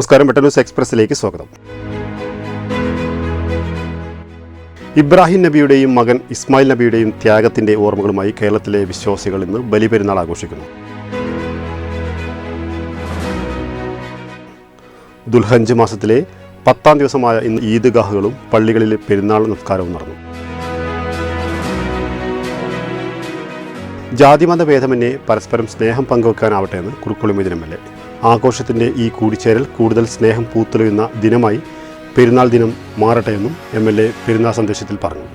നമസ്കാരം, വെട്ടൻ ന്യൂസ് എക്സ്പ്രസിലേക്ക് സ്വാഗതം. ഇബ്രാഹിം നബിയുടെയും മകൻ ഇസ്മായിൽ നബിയുടെയും ത്യാഗത്തിന്റെ ഓർമ്മകളുമായി കേരളത്തിലെ വിശ്വാസികൾ ഇന്ന് ബലിപെരുന്നാൾ ആഘോഷിക്കുന്നു. ദുൽഹജ്ജ് മാസത്തിലെ 10ാം ദിവസമായ ഇന്ന് ഈദ്ഗാഹുകളും പള്ളികളിലെ പെരുന്നാൾ നമസ്കാരവും നടന്നു. ജാതിമത ഭേദമന്യേ പരസ്പരം സ്നേഹം പങ്കുവെക്കാനാവട്ടെ എന്ന് കുറുക്കുളി മൊയ്തീൻ MLA. ആഘോഷത്തിൻ്റെ ഈ കൂടിച്ചേരൽ കൂടുതൽ സ്നേഹം പൂത്തുലയുന്ന ദിനമായി പെരുന്നാൾ ദിനം മാറട്ടെ എന്നും MLA പെരുന്നാൾ സന്ദേശത്തിൽ പറഞ്ഞു.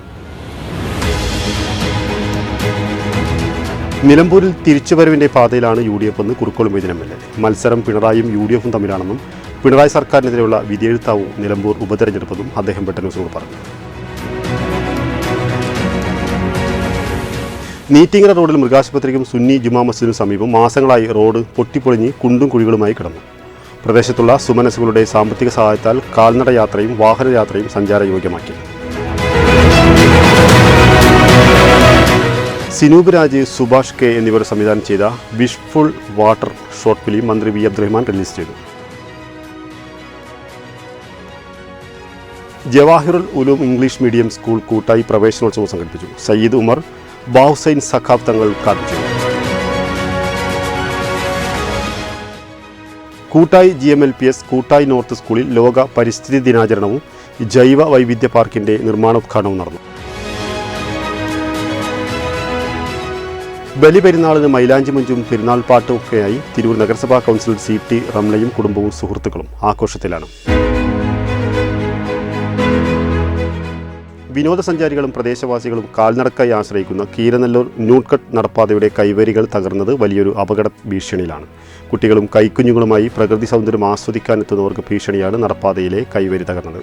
നിലമ്പൂരിൽ തിരിച്ചുവരവിൻ്റെ പാതയിലാണ് UDF എന്ന് കുറുക്കുളി മൊയ്തീൻ MLA. മത്സരം പിണറായിയും UDF തമ്മിലാണെന്നും പിണറായി സർക്കാരിനെതിരെയുള്ള വിധിയെഴുത്താവും നിലമ്പൂർ ഉപതെരഞ്ഞെടുപ്പെന്നും അദ്ദേഹം വെട്ടൻ ന്യൂസിനോട് പറഞ്ഞു. നീറ്റിങ്ങര റോഡിൽ മൃഗാശുപത്രിക്കും സുന്നി ജുമാ മസ്ജിദിനും സമീപം മാസങ്ങളായി റോഡ് പൊട്ടിപ്പൊളിഞ്ഞ് കുണ്ടും കുഴികളുമായി കിടന്നു. പ്രദേശത്തുള്ള സുമനസുകളുടെ സാമ്പത്തിക സഹായത്താൽ കാൽനട യാത്രയും വാഹനയാത്രയും സഞ്ചാരയോഗ്യമാക്കി. സിനൂബ് രാജ്, സുഭാഷ് കെ എന്നിവർ സംവിധാനം ചെയ്ത വിഷ്ഫുൾ വാട്ടർ ഷോർട്ട് ഫിലിം മന്ത്രി V. അബ്ദുറഹ്മാൻ റിലീസ് ചെയ്തു. ജവാഹിറുൽ ഉലൂം ഇംഗ്ലീഷ് മീഡിയം സ്കൂൾ കൂട്ടായി പ്രവേശനോത്സവം സംഘടിപ്പിച്ചു. സയ്യിദ് ഉമർ ബാഹുസൈൻ സഖാബ് തങ്ങൾ ഉദ്ഘാടനം ചെയ്തു. കൂട്ടായി GMLPS കൂട്ടായി നോർത്ത് സ്കൂളിൽ ലോക പരിസ്ഥിതി ദിനാചരണവും ജൈവ വൈവിധ്യ പാർക്കിന്റെ നിർമ്മാണോദ്ഘാടനവും നടന്നു. ബലിപെരുന്നാളിന് മൈലാഞ്ചി മഞ്ചും പെരുന്നാൾ പാട്ടുമൊക്കെയായി തിരൂർ നഗരസഭാ കൗൺസിലർ CT റംലയും കുടുംബവും സുഹൃത്തുക്കളും ആഘോഷത്തിലാണ്. വിനോദസഞ്ചാരികളും പ്രദേശവാസികളും കാൽനടക്കായി ആശ്രയിക്കുന്ന കീരനെല്ലൂർ ന്യൂട്ട്കട്ട് നടപ്പാതയുടെ കൈവരികൾ തകർന്നത് വലിയൊരു അപകട ഭീഷണിയിലാണ്. കുട്ടികളും കൈക്കുഞ്ഞുങ്ങളുമായി പ്രകൃതി സൗന്ദര്യം ആസ്വദിക്കാനെത്തുന്നവർക്ക് ഭീഷണിയാണ് നടപ്പാതയിലെ കൈവരി തകർന്നത്.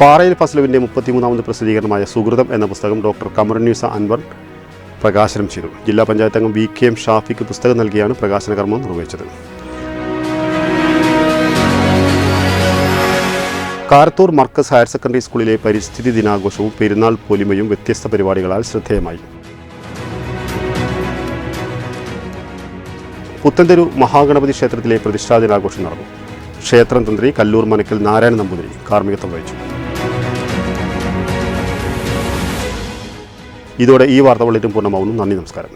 പാറയിൽ ഫസ്ലുവിൻ്റെ 33ാമത് പ്രസിദ്ധീകരണമായ സുഹൃതം എന്ന പുസ്തകം ഡോക്ടർ കമറുന്നീസ അൻവർ പ്രകാശനം ചെയ്തു. ജില്ലാ പഞ്ചായത്ത് അംഗം VKM ഷാഫിക്ക് പുസ്തകം നൽകിയാണ് പ്രകാശന കർമ്മം നിർവഹിച്ചത്. കാരത്തൂർ മർക്കസ് ഹയർ സെക്കൻഡറി സ്കൂളിലെ പരിസ്ഥിതി ദിനാഘോഷവും പെരുന്നാൾ പൊലിമയും വ്യത്യസ്ത പരിപാടികളാൽ ശ്രദ്ധേയമായി. പുത്തൻതെരു മഹാഗണപതി ക്ഷേത്രത്തിലെ പ്രതിഷ്ഠാ ദിനാഘോഷം നടന്നു. ക്ഷേത്രം തന്ത്രി കല്ലൂർ മനക്കൽ നാരായണ നമ്പൂതിരി കാർമ്മികത്വം വഹിച്ചു. ഇതോടെ ഈ വാർത്ത ബുള്ളറ്റിൻ പൂർണ്ണമാവുന്നു. നന്ദി, നമസ്കാരം.